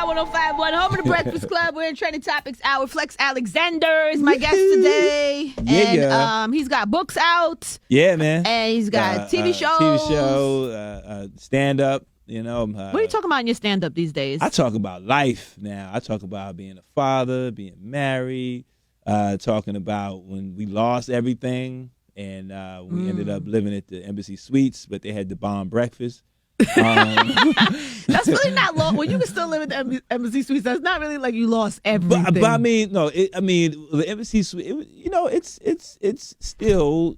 105, 105.1, home of the Breakfast Club. We're in Trending Topics Hour. Flex Alexander is my guest today. And he's got books out. Yeah, man. And he's got TV shows. TV show, stand-up, you know. What are you talking about in your stand-up these days? I talk about life now. I talk about being a father, being married, talking about when we lost everything and we ended up living at the Embassy Suites, but they had the bomb breakfast. That's really not long. When you can still live at the Embassy Suites, that's not really like you lost everything. But I mean, no. The Embassy Suite. It's still,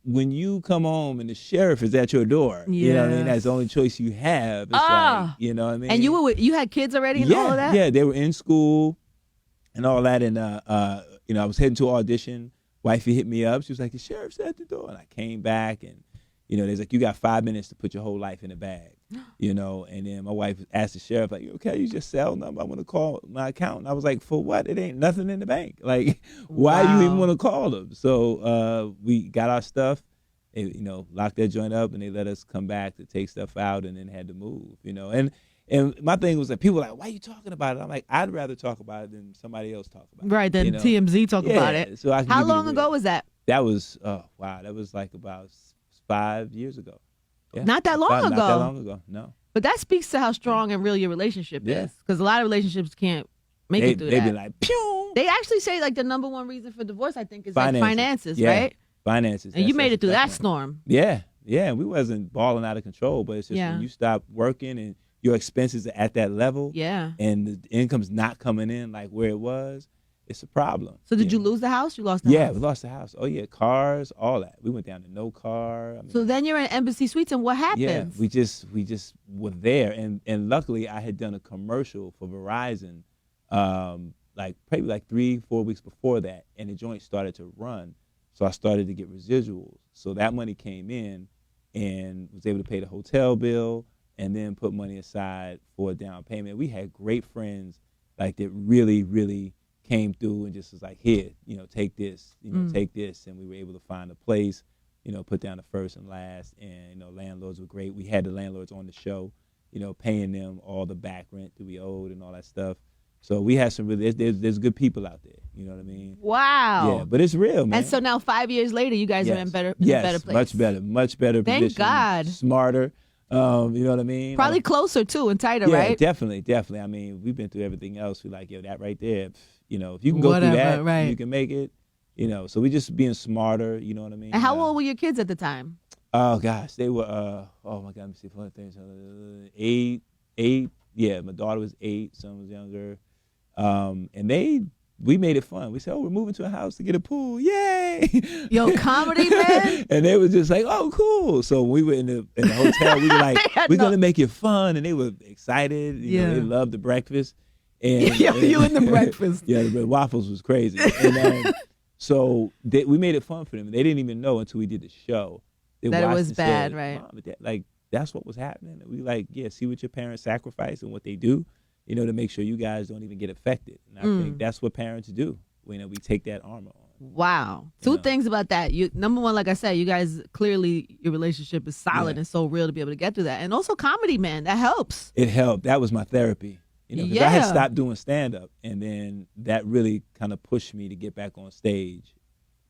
when you come home and the sheriff is at your door. Yeah. You know what I mean? That's the only choice you have. It's like, you know what I mean? And you had kids already and all of that? Yeah, they were in school and all that. And I was heading to an audition. Wifey hit me up. She was like, the sheriff's at the door, and I came back and. They're like, you got 5 minutes to put your whole life in a bag, and then my wife asked the sheriff, like, okay, you just cell number. I want to call my accountant. I was like, for what? It ain't nothing in the bank. Like, why do you even want to call them? So we got our stuff, and, locked that joint up, and they let us come back to take stuff out and then had to move, And my thing was that people were like, why are you talking about it? I'm like, I'd rather talk about it than somebody else talk about it. Right, than TMZ talk about it. So how long ago was that? That was, that was like about 5 years ago. Yeah. Not that long ago. Not that long ago, no. But that speaks to how strong and real your relationship is. Because a lot of relationships can't make it through that. They be like, pew! They actually say like the number one reason for divorce, I think, is finances, right? Finances. And you made it through that storm. Yeah. We wasn't balling out of control, but it's just when you stop working and your expenses are at that level and the income's not coming in like where it was, it's a problem. So did you lose the house? You lost the house? Yeah, we lost the house. Oh, yeah, cars, all that. We went down to no car. So then you're in Embassy Suites, and what happened? Yeah, we just were there. And luckily, I had done a commercial for Verizon probably 3-4 weeks before that, and the joint started to run. So I started to get residuals. So that money came in and was able to pay the hotel bill and then put money aside for a down payment. We had great friends that really, really came through and just was like, here, take this, take this. And we were able to find a place, put down the first and last. And, landlords were great. We had the landlords on the show, paying them all the back rent that we owed and all that stuff. So we had some really, there's good people out there. You know what I mean? Wow. Yeah, but it's real, man. And so now 5 years later, you guys are in a better place. Much better Thank position. God. Smarter. You know what I mean? Probably closer too and tighter, right? Definitely. I mean, we've been through everything else. We're like, that right there. If you can go through that, you can make it. So we just being smarter. You know what I mean? And how old were your kids at the time? Oh gosh, they were. Oh my God, let me see. One thing. 8. Yeah, my daughter was 8. Son was younger. And we made it fun. We said, we're moving to a house to get a pool. Yay! Yo, comedy, man. And they were just like, oh, cool. So we were in the hotel. We were like, we're going to make it fun. And they were excited. They loved the breakfast. And you and the breakfast. Yeah, the waffles was crazy. And so we made it fun for them. They didn't even know until we did the show. That it was bad, right? Mom, that's what was happening. We see what your parents sacrifice and what they do. To make sure you guys don't even get affected. And I think that's what parents do. We take that armor on. Wow. Two things about that. Number one, like I said, you guys, clearly your relationship is solid and so real to be able to get through that. And also comedy, man, that helps. It helped. That was my therapy. Because I had stopped doing stand-up. And then that really kind of pushed me to get back on stage.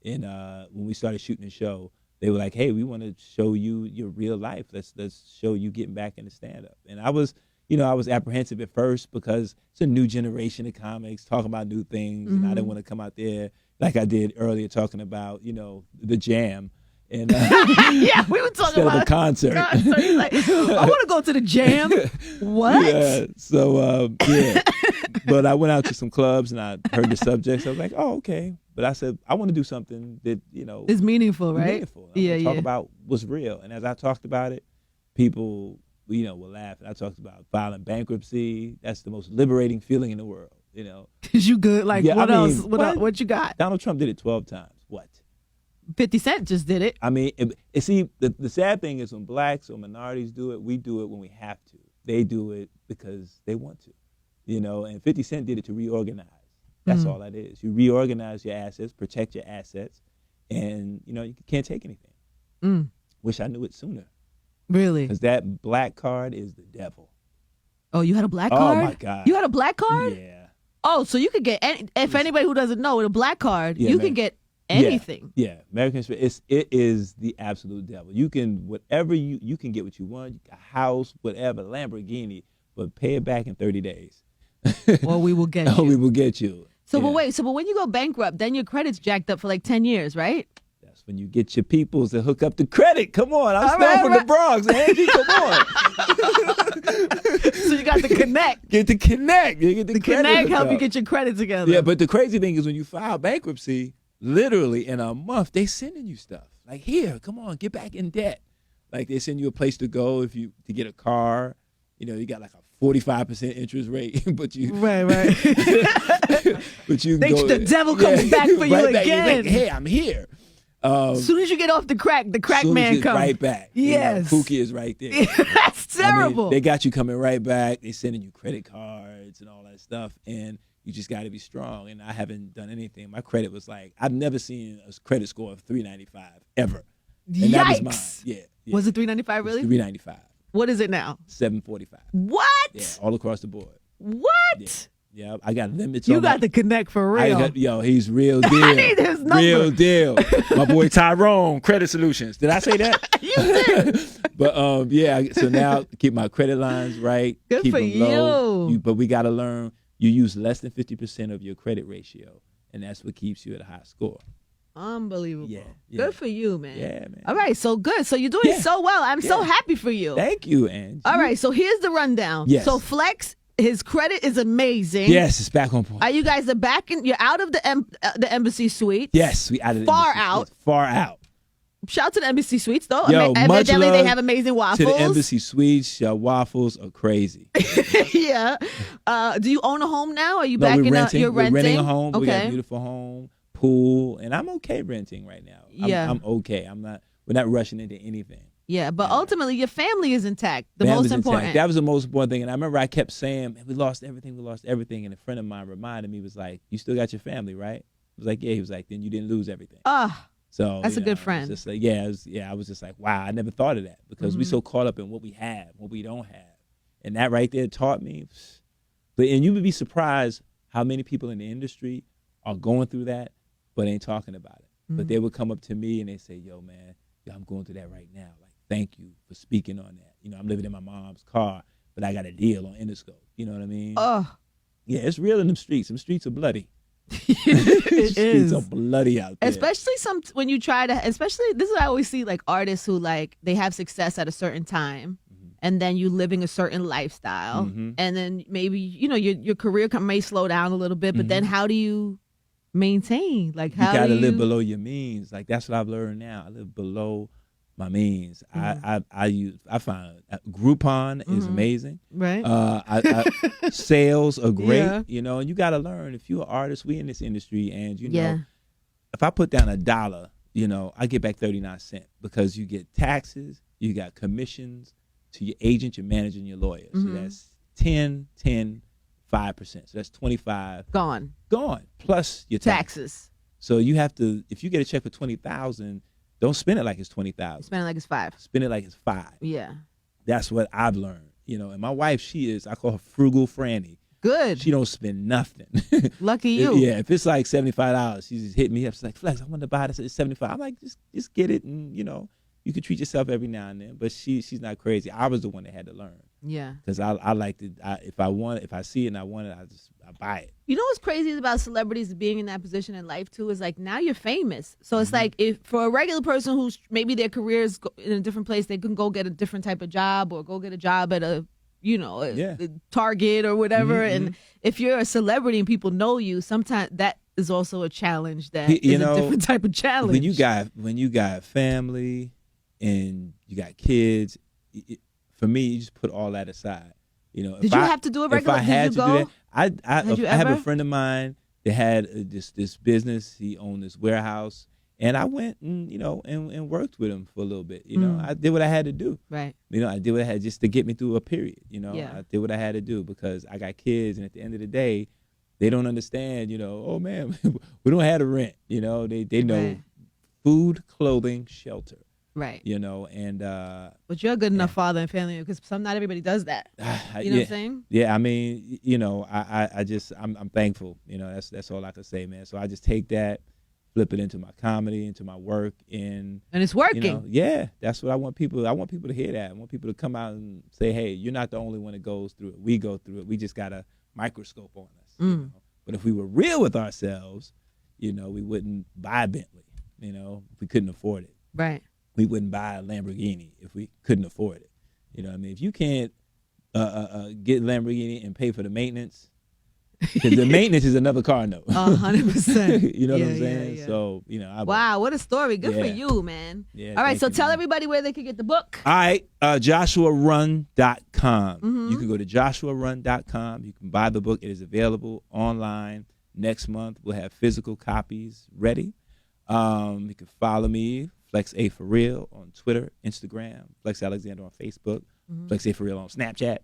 And when we started shooting the show, they were like, hey, we want to show you your real life. Let's show you getting back into stand-up. And I was apprehensive at first because it's a new generation of comics talking about new things. And I didn't want to come out there like I did earlier talking about, the Jam. And we were talking about the concert. Like, I want to go to the Jam. What? Yeah. So, But I went out to some clubs and I heard the subjects. I was like, oh, okay. But I said, I want to do something that, is meaningful, right? Meaningful. Talk about what's real. And as I talked about it, people will laugh. And I talked about filing bankruptcy. That's the most liberating feeling in the world, Is you good? Like, what else? What you got? Donald Trump did it 12 times. What? 50 Cent just did it. I mean, the sad thing is when blacks or minorities do it, we do it when we have to. They do it because they want to, and 50 Cent did it to reorganize. That's all that is. You reorganize your assets, protect your assets, and, you can't take anything. Wish I knew it sooner. Really? Because that black card is the devil. Oh, you had a black Oh card? my God. You had a black card? Yeah. Oh, so you could get if anybody who doesn't know, with a black card, Yeah, you man. can get anything. Yeah. American Express. It is the absolute devil. You can whatever you can get what you want, a house, whatever, Lamborghini, but pay it back in 30 days. Or we will get Or you. we will get you. So, but wait. So, but when you go bankrupt, then your credit's jacked up for like 10 years, right? That's when you get your peoples to hook up the credit. Come on, I'm All still right, from the Bronx, Angie. Come on. So you got the connect. Get the connect. You get the credit Connect hooked help you up. get your credit together. Yeah, but the crazy thing is when you file bankruptcy, literally in a month, they sending you stuff. Like, here, come on, get back in debt. Like, they send you a place to go to get a car. You know, you got like a 45% interest rate, but you Right. but you The devil comes back for you right back. again. You're like, hey, I'm here. As soon as you get off the crack Soon as man it's comes. right back. Yes. You know, Pookie is right there. That's terrible. I mean, they got you coming right back. They sending you credit cards and all that stuff, and you just got to be strong. And I haven't done anything. My credit was like, I've never seen a credit score of 395 ever. And Yikes. that was mine. Yeah. Was it 395 really? 395. What is it now? 745. What? Yeah, all across the board. What? Yeah, I got limits. You on got my, the connect for real. Yo, he's real deal. I need his number. Real deal. My boy Tyrone, Credit Solutions. Did I say that? You did. But yeah. So now keep my credit lines right. Good keep for them low. you. But we got to learn. You use less than 50% of your credit ratio, and that's what keeps you at a high score. Unbelievable. Yeah. Good for you, man. Yeah, man. All right, so good. So you're doing so well. I'm so happy for you. Thank you, Angie. All right, so here's the rundown. Yes. So Flex, his credit is amazing. Yes, it's back on point. Are you guys you're out of the embassy suite? Yes, we out of the Far embassy. out. Yes, far out. Shout out to the embassy suites, though. Yo, much Evidently, love they have amazing waffles. To the embassy suites, your waffles are crazy. Yeah. Do you own a home now? Are you No, back we're in renting. you're renting? We're renting a home. Okay. We got a beautiful home, pool, and I'm okay renting right now. Yeah. I'm okay. We're not rushing into anything. Yeah, but ultimately your family is intact. The Family's most important. intact. That was the most important thing. And I remember I kept saying, man, we lost everything. And a friend of mine reminded me, was like, you still got your family, right? I was like, yeah. He was like, then you didn't lose everything. So that's a good it was friend. just like, I was just like, wow, I never thought of that because we so caught up in what we have, what we don't have. And that right there taught me. And you would be surprised how many people in the industry are going through that, but ain't talking about it. But they would come up to me and they say, yo, man, I'm going through that right now. Like, thank you for speaking on that. You know, I'm living in my mom's car, but I got a deal on Interscope. You know what I mean? Yeah, it's real in them streets. Them streets are bloody. It Streets is. are bloody out there. Especially when you try to, especially this is what I always see, like artists who like they have success at a certain time, and then you living a certain lifestyle, and then maybe your career may slow down a little bit, but then how do you maintain? Like how you gotta do you live below your means. Like that's what I've learned now. I live below my means. I find Groupon is amazing. right? Sales are great. Yeah. You know, and you got to learn. If you're an artist, we in this industry, and you know, Yeah. if I put down $1, you know, I get back 39 cents because you get taxes, you got commissions to your agent, your manager, and your lawyer. So that's 10, 5%. So that's 25 Gone. plus your Taxes. So you have to, if you get a check for 20,000, don't spend it like it's 20,000. Spending like it's 5. Spend it like it's 5. Yeah. That's what I've learned. You know, and my wife, I call her frugal Franny. Good. She don't spend nothing. Lucky you. Yeah, if it's like $75, she just hit me up. She's like, Flex, I want to buy this. It's $75. I'm like, just get it, and you know, you can treat yourself every now and then. But she's not crazy. I was the one that had to learn. Yeah. Because I like to. If I see it and I want it, I buy it. You know what's crazy about celebrities being in that position in life too is like now you're famous. So it's like if for a regular person who's maybe their career is in a different place, they can go get a different type of job or go get a job at a Target or whatever. And if you're a celebrity and people know you, sometimes that is also a challenge. That is a different type of challenge. When you got family and you got kids, for me, you just put all that aside. You know, did you have to do a regular? If I had did you to go? do that, I have a friend of mine that had this business. He owned this warehouse, and I went and worked with him for a little bit. You know, I did what I had to do. Right. You know, I did what I had just to get me through a period. You know, Yeah. I did what I had to do because I got kids, and at the end of the day, they don't understand. You know, oh man, we don't have to rent. You know, they know Right. food, clothing, shelter. Right. You know, and but you're a good enough father and family because not everybody does that. You know yeah, what I'm saying? Yeah, I mean, you know, I'm thankful. You know, that's all I can say, man. So I just take that, flip it into my comedy, into my work, and it's working. You know, yeah, that's what I want people. I want people to hear that. I want people to come out and say, "Hey, you're not the only one that goes through it. We go through it. We just got a microscope on us." You know? But if we were real with ourselves, you know, we wouldn't buy a Bentley. You know, if we couldn't afford it. Right. We wouldn't buy a Lamborghini if we couldn't afford it. You know what I mean? If you can't get Lamborghini and pay for the maintenance, because the maintenance is another car note. 100%. You know what I'm saying? Yeah. So, you know. Wow, what a story. Good for you, man. Yeah, all right, so tell man. everybody where they can get the book. All right, JoshuaRun.com. You can go to JoshuaRun.com. You can buy the book. It is available online. Next month, we'll have physical copies ready. You can follow me, Flex A For Real, on Twitter, Instagram, Flex Alexander on Facebook, Flex A For Real on Snapchat,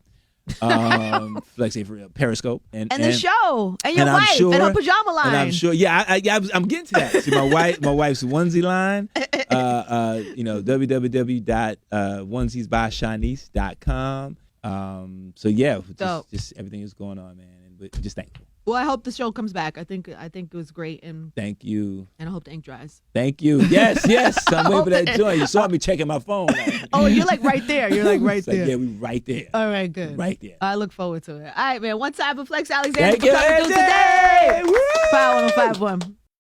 Flex A For Real Periscope, and the show, and your wife, and her pajama line. And I'm sure, I'm getting to that. See, my wife's onesie line, you know, www.onesiesbyshanice.com. So yeah, just everything is going on, man, and we're just thankful. Well, I hope the show comes back. I think it was great, and thank you. And I hope the ink dries. Thank you. Yes. I'm waiting for that joint. You saw me checking my phone. Oh, you're like right there. You're like right there. Like, yeah, we right there. All right, good. Right there. I look forward to it. All right, man. One time for Flex Alexander Thank for you, coming through today. 5151.